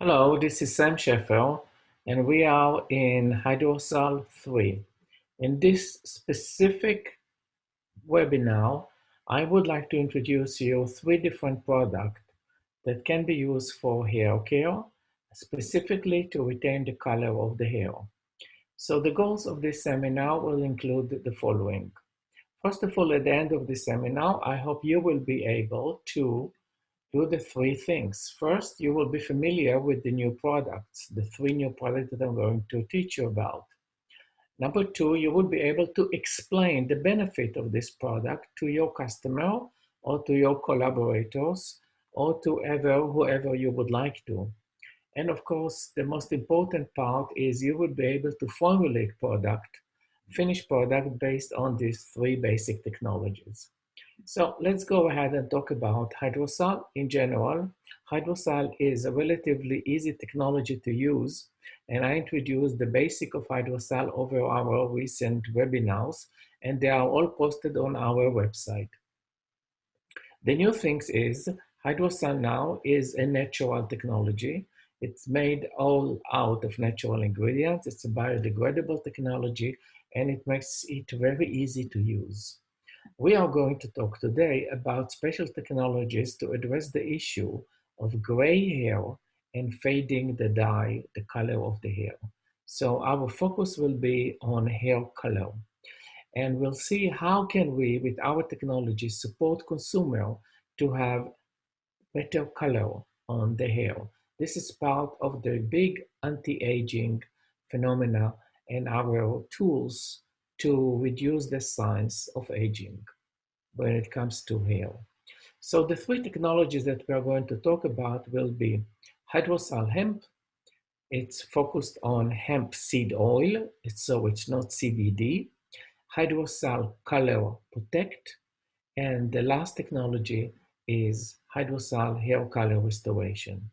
Hello, this is Sam Shefer, and we are in HydroSal 3. In this specific webinar, I would like to introduce you three different products that can be used for hair care, specifically to retain the color of the hair. So the goals of this seminar will include the following. First of all, at the end of the seminar, I hope you will be able to do the three things. First, you will be familiar with the new products, the three new products that I'm going to teach you about. Number two, you will be able to explain the benefit of this product to your customer or to your collaborators or to whoever you would like to. And of course, the most important part is you will be able to formulate finished product based on these three basic technologies. So let's go ahead and talk about HydroSal in general. HydroSal is a relatively easy technology to use, and I introduced the basic of HydroSal over our recent webinars, and they are all posted on our website. The new thing is HydroSal now is a natural technology. It's made all out of natural ingredients. It's a biodegradable technology, and it makes it very easy to use. We are going to talk today about special technologies to address the issue of gray hair and fading the dye, the color of the hair. So our focus will be on hair color. And we'll see how can we, with our technology, support consumer to have better color on the hair. This is part of the big anti-aging phenomena and our tools to reduce the signs of aging when it comes to hair. So the three technologies that we are going to talk about will be HydroSal hemp. It's focused on hemp seed oil, so it's not CBD. HydroSal color protect, and the last technology is HydroSal hair color restoration.